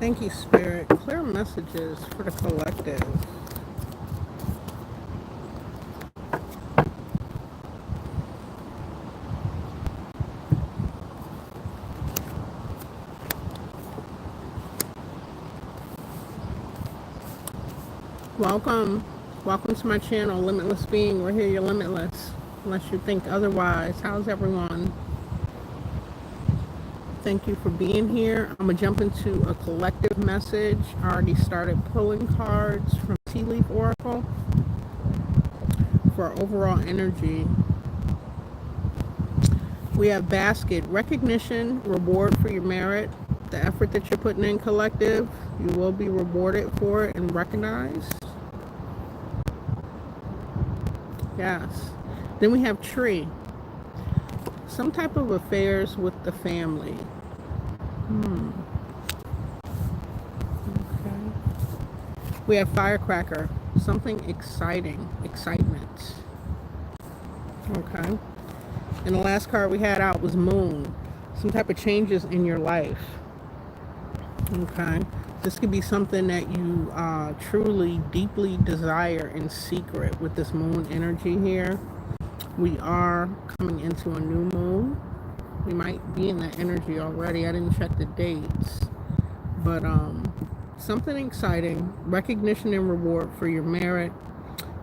Thank you, Spirit. Clear messages for the collective. Welcome. Welcome to my channel, Limitless Being. We're here, you're limitless. Unless you think otherwise. How's everyone? Thank you for being here. I'm going to jump into a collective message. I already started pulling cards from Tea Leaf Oracle for overall energy. We have basket, recognition, reward for your merit. The effort that you're putting in, collective, you will be rewarded for it and recognized. Yes. Then we have tree, some type of affairs with the family. Okay. We have firecracker, something exciting, excitement. Okay. And the last card we had out was moon, some type of changes in your life. Okay. This could be something that you truly, deeply desire in secret with this moon energy here. We are coming into a new moon. We might be in that energy already. I didn't check the dates. But something exciting, recognition and reward for your merit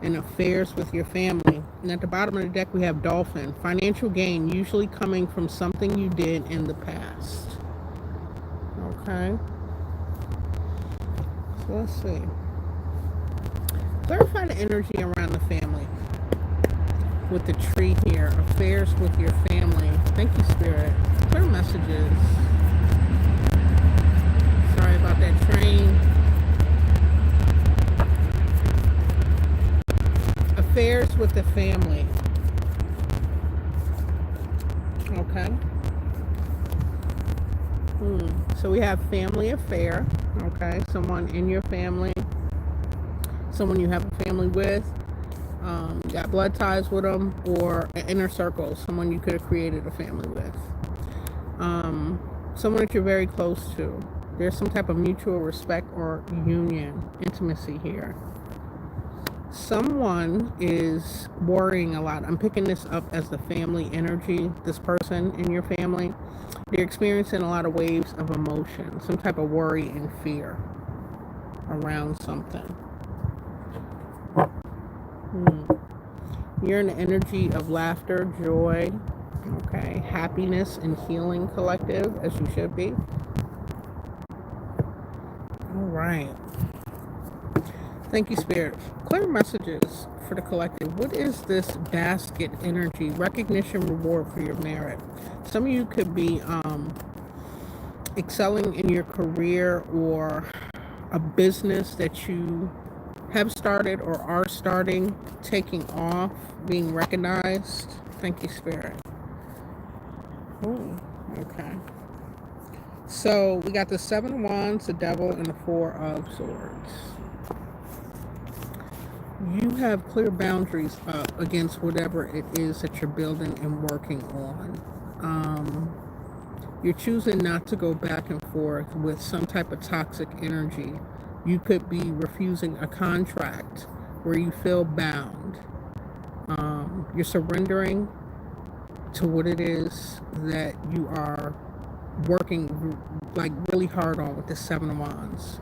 and affairs with your family. And at the bottom of the deck, we have dolphin, financial gain, usually coming from something you did in the past. Okay. So let's see. Clarify the energy around the family. With the tree here, affairs with your family. Thank you, Spirit. Clear messages. Sorry about that train. Affairs with the family. Okay. So we have family affair. Okay. Someone in your family. Someone you have a family with. Got blood ties with them, or an inner circle, someone you could have created a family with. Someone that you're very close to. There's some type of mutual respect or union, intimacy here. Someone is worrying a lot. I'm picking this up as the family energy. This person in your family, they're experiencing a lot of waves of emotion, some type of worry and fear around something. You're in the energy of laughter, joy, okay, happiness and healing, collective, as you should be. All right. Thank you, Spirit. Clear messages for the collective. What is this basket energy? Recognition, reward for your merit. Some of you could be excelling in your career or a business that you have started or are starting, taking off, being recognized. Thank you, Spirit. Oh, okay. So we got the 7 of Wands, the Devil, and the 4 of Swords. You have clear boundaries up against whatever it is that you're building and working on. You're choosing not to go back and forth with some type of toxic energy. You could be refusing a contract where you feel bound. You're surrendering to what it is that you are working like really hard on with the 7 of Wands,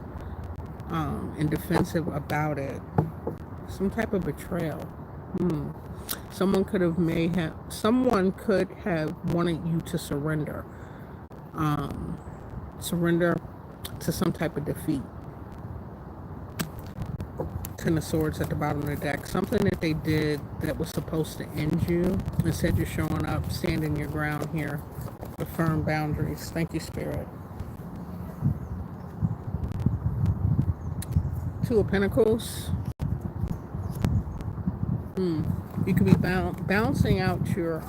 and defensive about it. Some type of betrayal. Someone could have wanted you to surrender. Surrender to some type of defeat. 10 of Swords at the bottom of the deck. Something that they did that was supposed to end you. Instead, you're showing up, standing your ground here. The firm boundaries. Thank you, Spirit. 2 of Pentacles. You could be balancing out your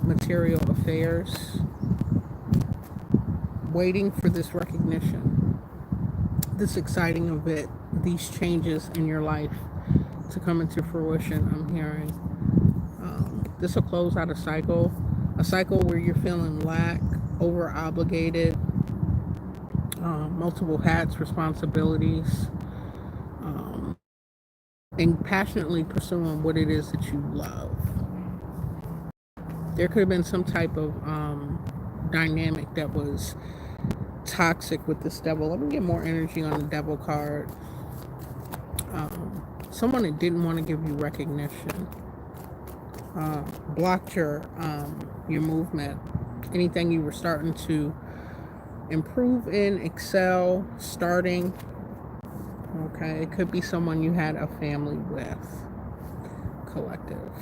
material affairs, waiting for this recognition, this exciting event, these changes in your life to come into fruition. I'm hearing this will close out a cycle where you're feeling lack, over obligated, multiple hats, responsibilities, um, and passionately pursuing what it is that you love. There could have been some type of dynamic that was toxic with this devil. Let me get more energy on the devil card. Someone that didn't want to give you recognition, blocked your movement, anything you were starting to improve in, excel, starting. Okay, it could be someone you had a family with, collective.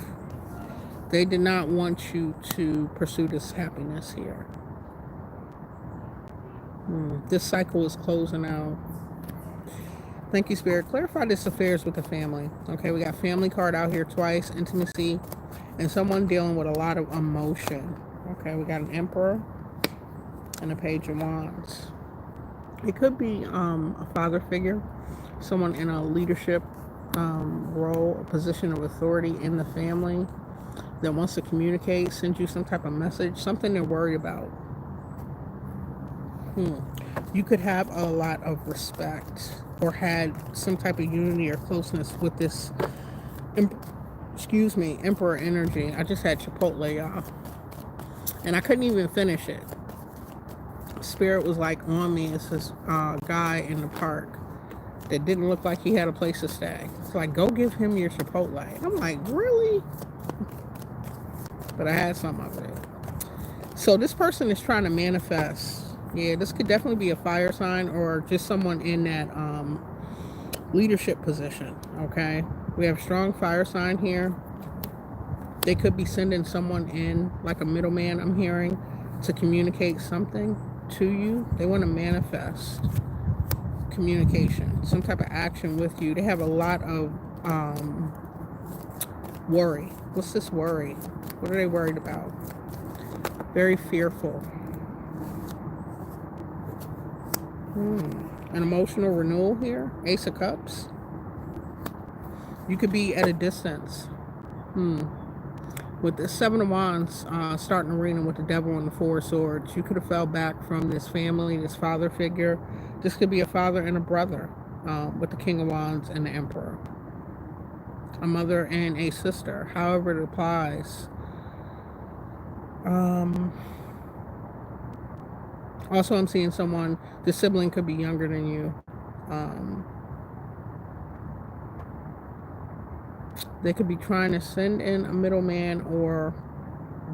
They did not want you to pursue this happiness here. This cycle is closing out. Thank you, Spirit. Clarify this affairs with the family. Okay, we got family card out here twice, intimacy, and someone dealing with a lot of emotion. Okay, we got an Emperor and a Page of Wands. It could be a father figure, someone in a leadership role, a position of authority in the family that wants to communicate, send you some type of message, something they're worried about. You could have a lot of respect or had some type of unity or closeness with this, Emperor energy. I just had Chipotle, y'all, and I couldn't even finish it. Spirit was like on me. It's this guy in the park that didn't look like he had a place to stay. It's like, go give him your Chipotle. I'm like, really? But I had some of it. So this person is trying to manifest. Yeah, this could definitely be a fire sign or just someone in that leadership position. Okay, we have strong fire sign here. They could be sending someone in, like a middleman, I'm hearing, to communicate something to you. They want to manifest communication, some type of action with you. They have a lot of worry. What's this worry? What are they worried about? Very fearful. An emotional renewal here. Ace of Cups. You could be at a distance. With the Seven of Wands starting to reign with the Devil and the Four of Swords, you could have fell back from this family, this father figure. This could be a father and a brother with the King of Wands and the Emperor. A mother and a sister, however it applies. Also, I'm seeing someone, the sibling could be younger than you. They could be trying to send in a middleman, or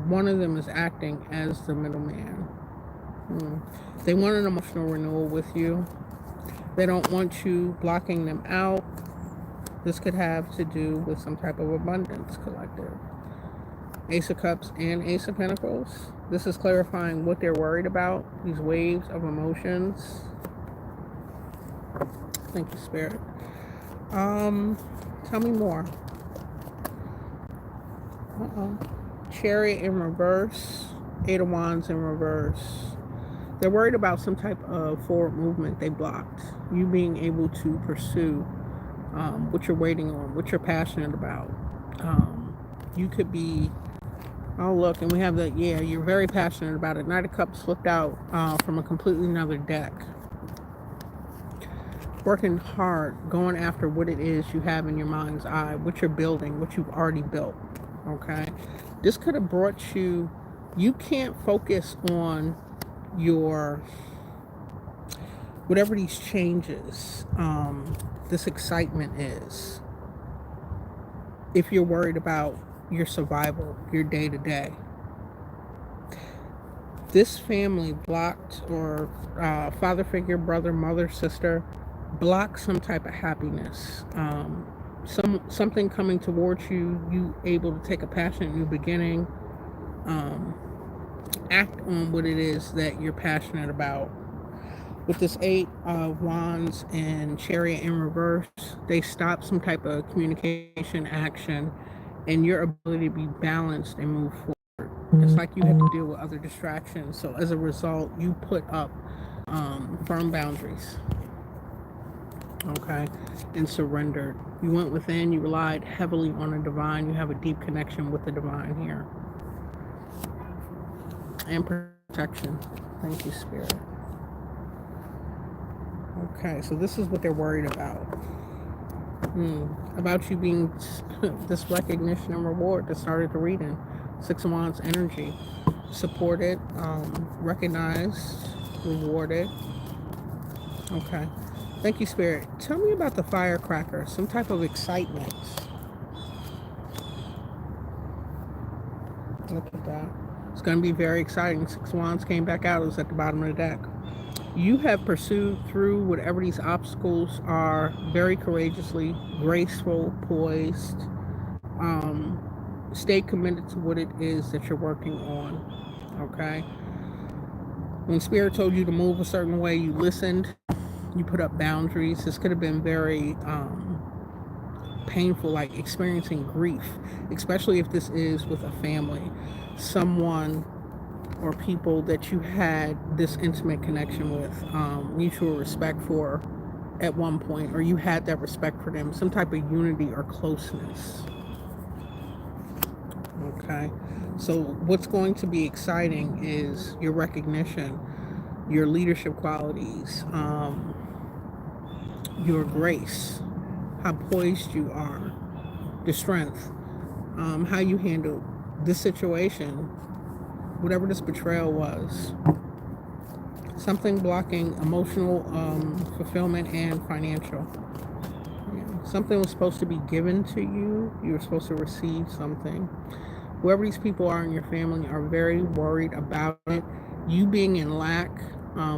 one of them is acting as the middleman. They want an emotional renewal with you. They don't want you blocking them out. This could have to do with some type of abundance, collective. Ace of Cups and Ace of Pentacles. This is clarifying what they're worried about. These waves of emotions. Thank you, Spirit. Tell me more. Chariot in reverse. Eight of Wands in reverse. They're worried about some type of forward movement they blocked. You being able to pursue what you're waiting on, what you're passionate about. You could be, oh look, and we have the, yeah, you're very passionate about it. Knight of Cups flipped out from a completely another deck. Working hard, going after what it is you have in your mind's eye, what you're building, what you've already built. Okay, this could have brought you, you can't focus on your, whatever these changes, this excitement is, if you're worried about your survival, your day-to-day. This family blocked, or father figure, brother, mother, sister, blocked some type of happiness. Something coming towards you, you able to take a passionate new beginning, act on what it is that you're passionate about. With this Eight of Wands and Chariot in reverse, they stop some type of communication action and your ability to be balanced and move forward. It's like you had to deal with other distractions. So as a result, you put up firm boundaries. Okay, and surrendered. You went within, you relied heavily on the divine. You have a deep connection with the divine here. And protection. Thank you, Spirit. Okay, so this is what they're worried about. About you being this recognition and reward that started the reading. Six of Wands energy. Supported, recognized, rewarded. Okay. Thank you, Spirit. Tell me about the firecracker. Some type of excitement. Look at that. It's going to be very exciting. Six of Wands came back out. It was at the bottom of the deck. You have pursued through whatever these obstacles are very courageously, graceful, poised. Stay committed to what it is that you're working on. Okay? When Spirit told you to move a certain way, you listened. You put up boundaries. This could have been very painful, like experiencing grief, especially if this is with a family, someone or people that you had this intimate connection with, mutual respect for at one point, or you had that respect for them, some type of unity or closeness. Okay, so what's going to be exciting is your recognition, your leadership qualities, your grace, how poised you are, the strength, how you handle this situation, whatever this betrayal was. Something blocking emotional fulfillment and financial. Yeah. Something was supposed to be given to you. You were supposed to receive something. Whoever these people are in your family are very worried about it. You being in lack,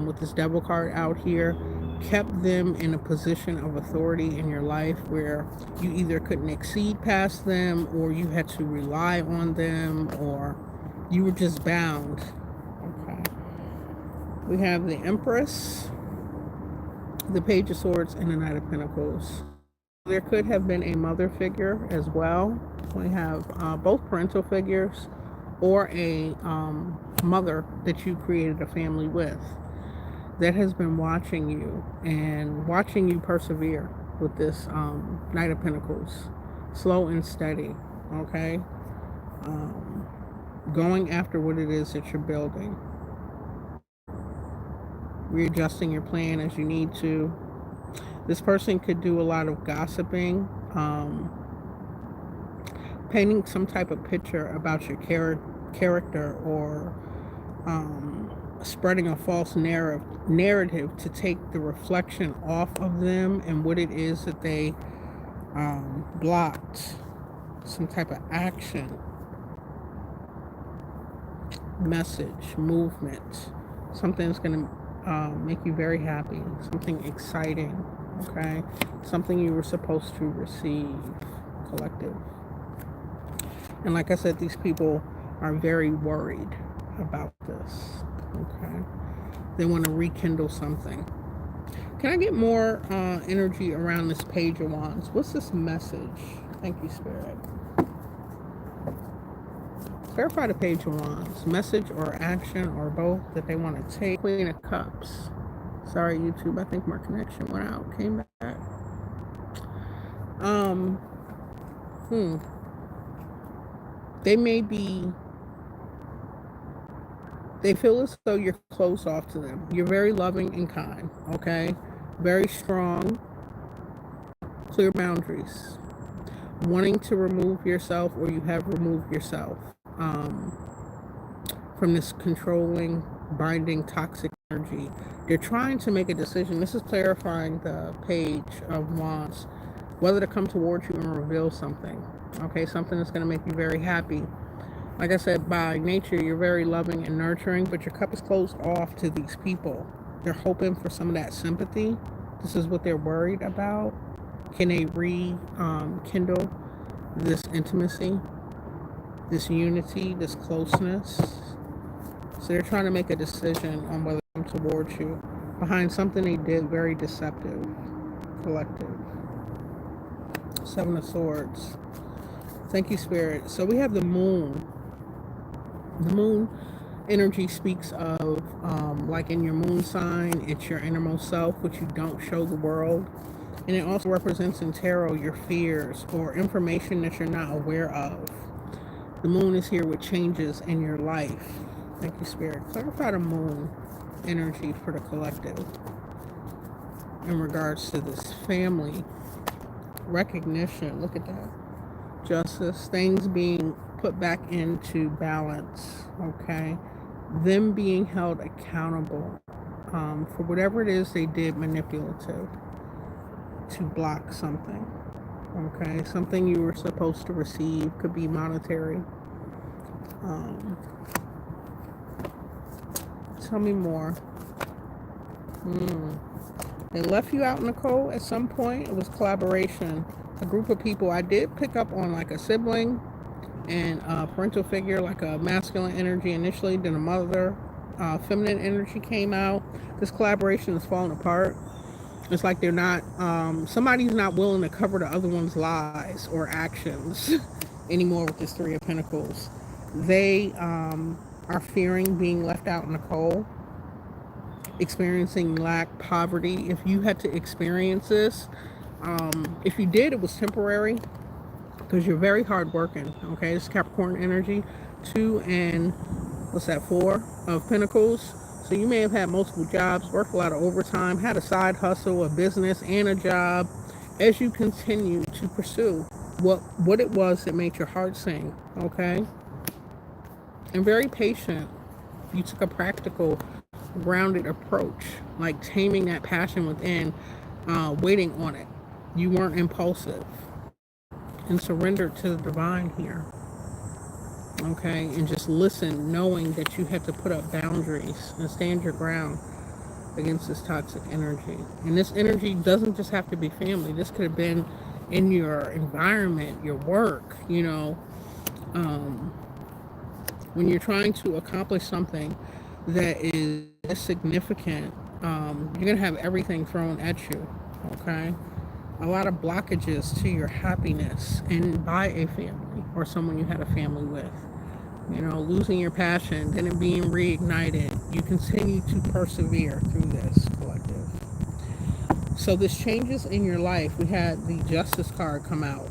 with this devil card out here, kept them in a position of authority in your life where you either couldn't exceed past them, or you had to rely on them, or you were just bound. Okay. We have the Empress, the Page of Swords, and the Knight of Pentacles. There could have been a mother figure as well. We have both parental figures, or a mother that you created a family with that has been watching you and watching you persevere with this Knight of Pentacles. Slow and steady, okay? Going after what it is that you're building. Readjusting your plan as you need to. This person could do a lot of gossiping, painting some type of picture about your character, or spreading a false narrative to take the reflection off of them and what it is that they blocked. Some type of action, message, movement, something that's going to make you very happy, something exciting, okay? Something you were supposed to receive, collective. And like I said, these people are very worried about this, okay? They want to rekindle something. Can I get more energy around this Page of Wands? What's this message? Thank you, Spirit. Clarify the Page of Wands. Message or action or both that they want to take. Queen of Cups. Sorry, YouTube. I think my connection went out. Came back. They may be... They feel as though you're closed off to them. You're very loving and kind, okay? Very strong. Clear boundaries. Wanting to remove yourself, or you have removed yourself from this controlling, binding, toxic energy. They're trying to make a decision. This is clarifying the Page of Wands. Whether to come towards you and reveal something. Okay, something that's going to make you very happy. Like I said, by nature, you're very loving and nurturing, but your cup is closed off to these people. They're hoping for some of that sympathy. This is what they're worried about. Can they rekindle this intimacy, this unity, this closeness? So they're trying to make a decision on whether to come towards you behind something they did very deceptive, collective. Seven of Swords. Thank you, Spirit. So we have the Moon. The Moon energy speaks of, like in your moon sign, it's your innermost self, which you don't show the world. And it also represents in tarot your fears or information that you're not aware of. The Moon is here with changes in your life. Thank you, Spirit. Clarify the Moon energy for the collective. in regards to this family. Recognition, look at that. Justice, things being put back into balance, okay? Them being held accountable for whatever it is they did manipulative to block something, okay? Something you were supposed to receive, could be monetary. Tell me more. They left you out in the cold at some point. It was collaboration. A group of people. I did pick up on like a sibling and a parental figure, like a masculine energy initially, then a mother, feminine energy came out. This collaboration is falling apart. It's like they're not, somebody's not willing to cover the other one's lies or actions anymore with this Three of Pentacles. They are fearing being left out in the cold, experiencing lack, poverty. If you had to experience this, if you did, it was temporary because you're very hardworking. Okay, it's Capricorn energy, 2 and what's that, 4 of Pentacles. So you may have had multiple jobs, worked a lot of overtime, had a side hustle, a business, and a job as you continue to pursue what it was that made your heart sing. Okay, and very patient. You took a practical, grounded approach, like taming that passion within, waiting on it. You weren't impulsive and surrendered to the divine here. Okay, and just listen, knowing that you had to put up boundaries and stand your ground against this toxic energy. And this energy doesn't just have to be family. This could have been in your environment, your work, you know. When you're trying to accomplish something that is significant, you're going to have everything thrown at you, okay? A lot of blockages to your happiness and by a family or someone you had a family with. You know, losing your passion, then it being reignited. You continue to persevere through this, collective. So this changes in your life. We had the Justice card come out,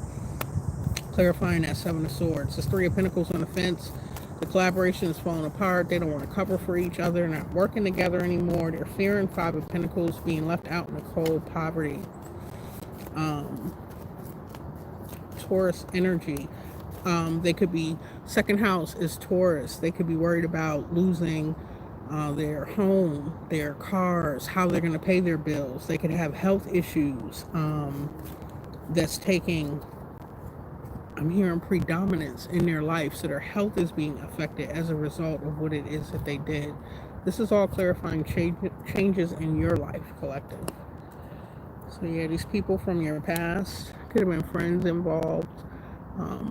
clarifying that 7 of Swords. This 3 of Pentacles on the fence. The collaboration is falling apart. They don't want to cover for each other. They're not working together anymore. They're fearing 5 of Pentacles, being left out in the cold, poverty. Taurus energy. They could be, second house is Taurus. They could be worried about losing their home, their cars, how they're going to pay their bills. They could have health issues that's taking, I'm hearing, predominance in their life. So their health is being affected as a result of what it is that they did. This is all clarifying changes in your life, collective. So yeah, these people from your past, could have been friends involved,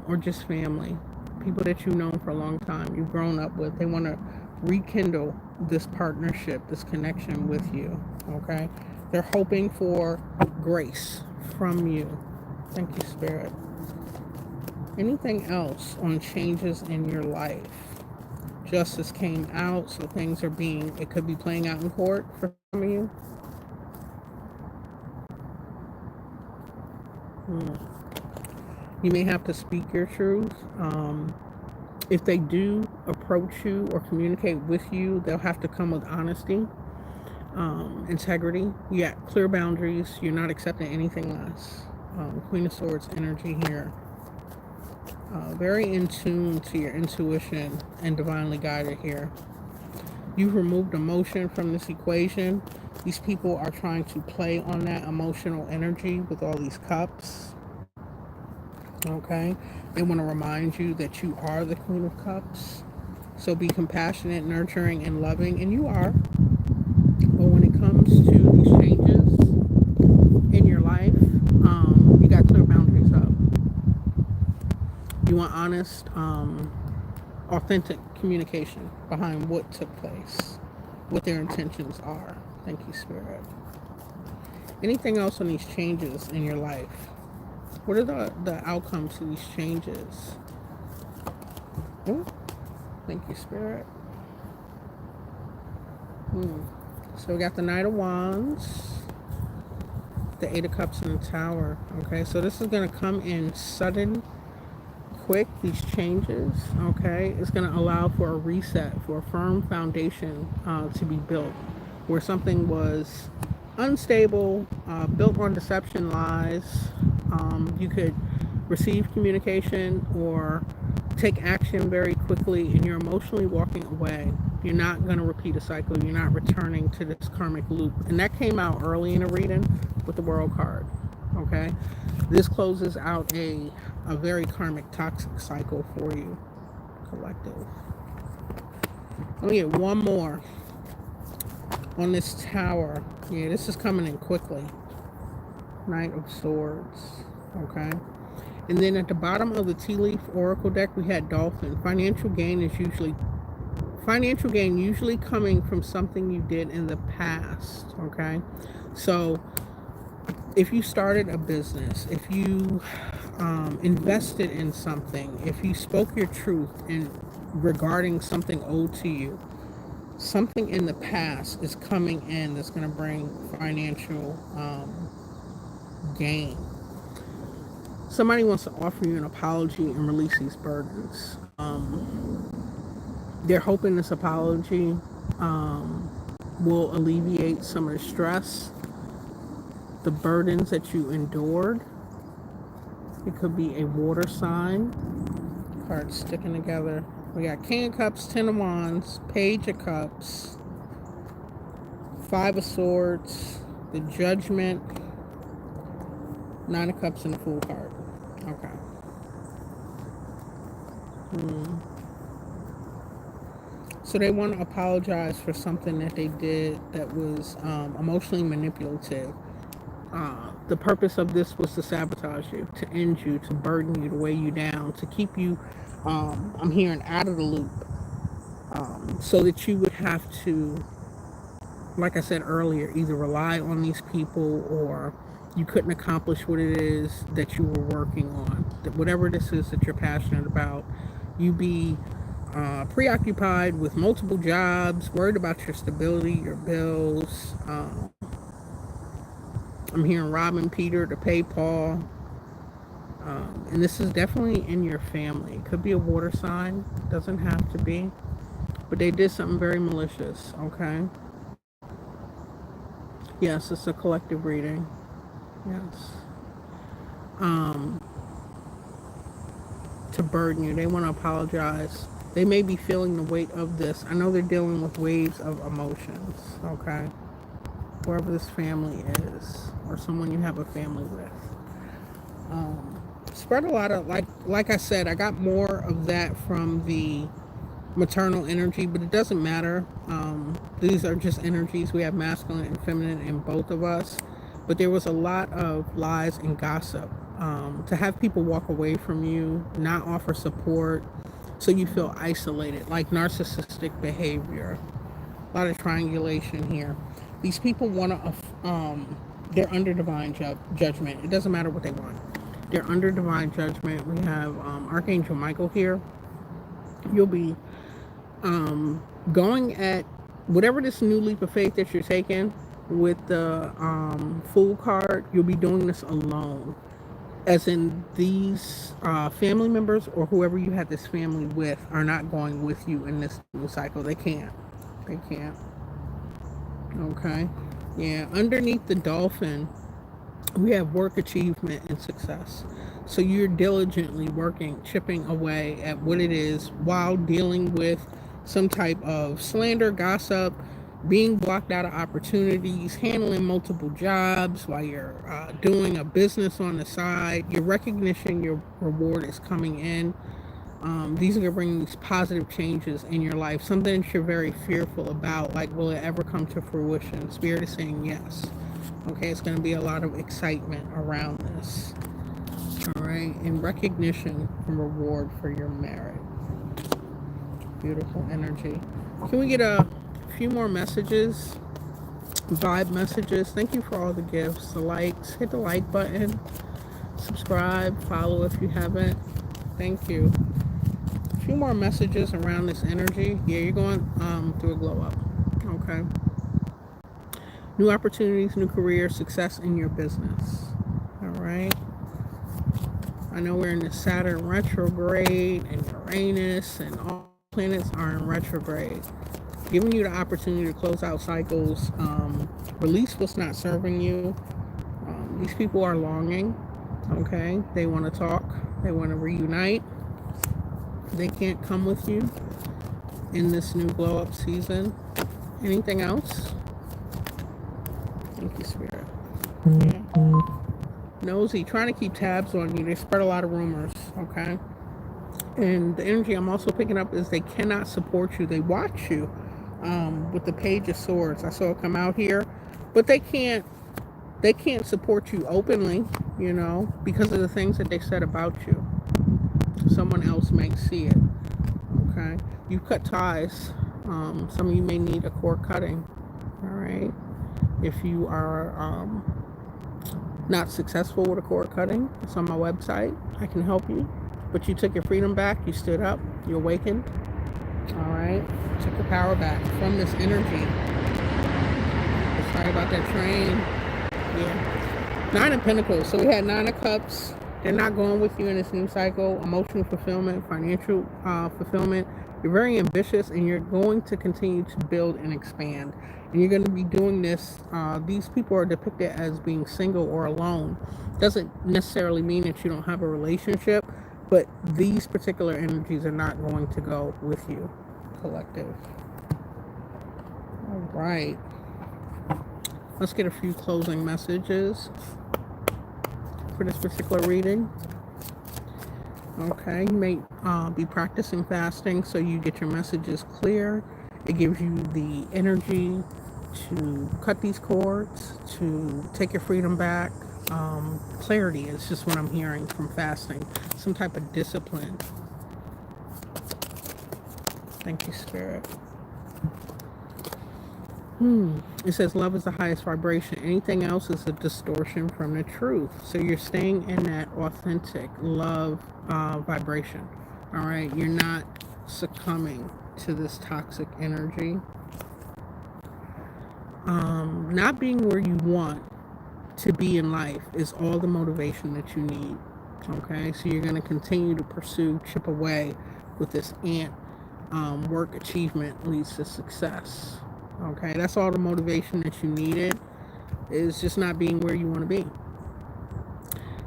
or just family. People that you've known for a long time, you've grown up with. They want to rekindle this partnership, this connection with you, okay? They're hoping for grace from you. Thank you, Spirit. Anything else on changes in your life? Justice came out, so things are being, it could be playing out in court for some of you. You may have to speak your truth. If they do approach you or communicate with you, they'll have to come with honesty, integrity. Yeah, clear boundaries. You're not accepting anything less. Queen of Swords energy here. Very in tune to your intuition and divinely guided here. You've removed emotion from this equation. These people are trying to play on that emotional energy with all these cups. Okay? They want to remind you that you are the Queen of Cups. So be compassionate, nurturing, and loving. And you are. But when it comes to these changes in your life, you got clear boundaries up. You want honest, authentic communication behind what took place, what their intentions are. Thank you, Spirit. Anything else on these changes in your life? What are the outcomes to these changes? Oh, thank you, Spirit. So we got the Knight of Wands, the 8 of Cups, and the Tower. Okay, so this is going to come in sudden, quick, these changes. Okay, it's going to allow for a reset, for a firm foundation to be built, where something was unstable, built on deception, lies. You could receive communication or take action very quickly, and you're emotionally walking away. You're not going to repeat a cycle. You're not returning to this karmic loop. And that came out early in the reading with the World card. Okay? This closes out a very karmic toxic cycle for you, collective. Let me get one more on this Tower. Yeah, this is coming in quickly. Knight of Swords. Okay? And then at the bottom of the Tea Leaf Oracle deck, we had Dolphin. Financial gain usually coming from something you did in the past. Okay? So if you started a business, if you invested in something, if you spoke your truth in regarding something owed to you, something in the past is coming in that's going to bring financial gain. Somebody wants to offer you an apology and release these burdens. They're hoping this apology will alleviate some of the stress, the burdens that you endured. It could be a water sign. Cards sticking together. We got King of Cups, Ten of Wands, Page of Cups, Five of Swords, the Judgment, Nine of Cups, and the Fool card. Okay. So they want to apologize for something that they did that was emotionally manipulative. The purpose of this was to sabotage you, to end you, to burden you, to weigh you down, to keep you, I'm hearing, out of the loop, so that you would have to, like I said earlier, either rely on these people or you couldn't accomplish what it is that you were working on. That whatever this is that you're passionate about, you be preoccupied with multiple jobs, worried about your stability, your bills. I'm hearing robbing Peter to pay Paul. And this is definitely in your family. It could be a water sign. Doesn't have to be. But they did something very malicious, okay? Yes, it's a collective reading. Yes. To burden you. They want to apologize. They may be feeling the weight of this. I know they're dealing with waves of emotions, okay? Whoever this family is, or someone you have a family with. Spread a lot of, like I said, I got more of that from the maternal energy, but it doesn't matter. These are just energies. We have masculine and feminine in both of us. But there was a lot of lies and gossip. To have people walk away from you, not offer support, so you feel isolated, like narcissistic behavior. A lot of triangulation here. These people want to, they're under divine judgment. It doesn't matter what they want. They're under divine judgment. We have Archangel Michael here. You'll be going at whatever this new leap of faith that you're taking with the Fool card. You'll be doing this alone. As in, these family members or whoever you had this family with are not going with you in this new cycle. They can't. They can't. Okay. Yeah. Underneath the dolphin, we have work achievement and success. So you're diligently working, chipping away at what it is while dealing with some type of slander, gossip, being blocked out of opportunities, handling multiple jobs while you're doing a business on the side. Your recognition, your reward is coming in. These are going to bring these positive changes in your life. Something that you're very fearful about, like, will it ever come to fruition? Spirit is saying yes. Okay, it's going to be a lot of excitement around this. All right, and recognition and reward for your merit. Beautiful energy. Can we get a few more messages? Vibe messages. Thank you for all the gifts, the likes. Hit the like button. Subscribe, follow if you haven't. Thank you. A few more messages around this energy. Yeah, you're going through a glow up. Okay. New opportunities, new career, success in your business. All right. I know we're in the Saturn retrograde and Uranus and all planets are in retrograde. giving you the opportunity to close out cycles, release what's not serving you. These people are longing, okay? They want to talk. They want to reunite. They can't come with you in this new glow-up season. Anything else? Thank you, Spirit. Yeah. Nosy, trying to keep tabs on you. They spread a lot of rumors, okay? And the energy I'm also picking up is they cannot support you. They watch you with the Page of Swords. I saw it come out here, but they can't support you openly, you know, because of the things that they said about you. Someone else might see it, okay? You cut ties. Some of you may need a cord cutting, all right? If you are not successful with a cord cutting, it's on my website. I can help you. But you took your freedom back. You stood up. You awakened. All right? Took the power back from this energy. Sorry about that train. Yeah. 9 of Pentacles. So we had 9 of Cups. They're not going with you in this new cycle. Emotional fulfillment, financial fulfillment. You're very ambitious, and you're going to continue to build and expand. And you're going to be doing this. These people are depicted as being single or alone. Doesn't necessarily mean that you don't have a relationship, but these particular energies are not going to go with you, collective. All right. Let's get a few closing messages for this particular reading. Okay, you may be practicing fasting so you get your messages clear. It gives you the energy to cut these cords, to take your freedom back. Clarity is just what I'm hearing from fasting. Some type of discipline. Thank you, Spirit. It says love is the highest vibration. Anything else is a distortion from the truth. So you're staying in that authentic love vibration. All right. You're not succumbing to this toxic energy. Not being where you want to be in life is all the motivation that you need. Okay. So you're going to continue to pursue, chip away with this ant. Work achievement leads to success. Okay, that's all the motivation that you needed, is just not being where you want to be.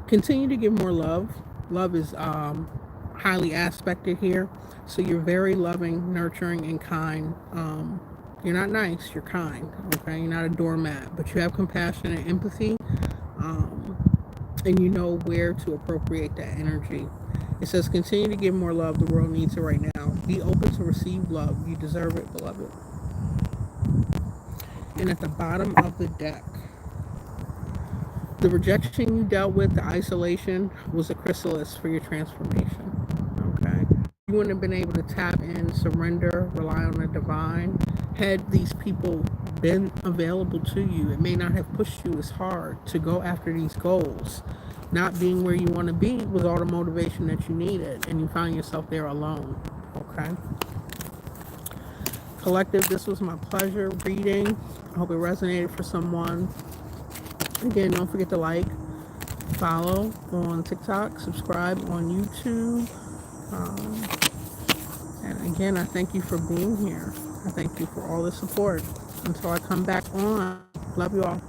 Continue to give more love. Love is highly aspected here. So you're very loving, nurturing, and kind. You're not nice, you're kind. Okay, you're not a doormat, but you have compassion and empathy. And you know where to appropriate that energy. It says continue to give more love. The world needs it right now. Be open to receive love. You deserve it, beloved. And at the bottom of the deck, the rejection you dealt with, the isolation, was a chrysalis for your transformation. Okay? You wouldn't have been able to tap in, surrender, rely on the divine. Had these people been available to you, it may not have pushed you as hard to go after these goals. Not being where you want to be was all the motivation that you needed, and you found yourself there alone. Okay? Collective, this was my pleasure reading. I hope it resonated for someone. Again, don't forget to like, follow on TikTok, subscribe on YouTube. And again, I thank you for being here. I thank you for all the support. Until I come back on, love you all.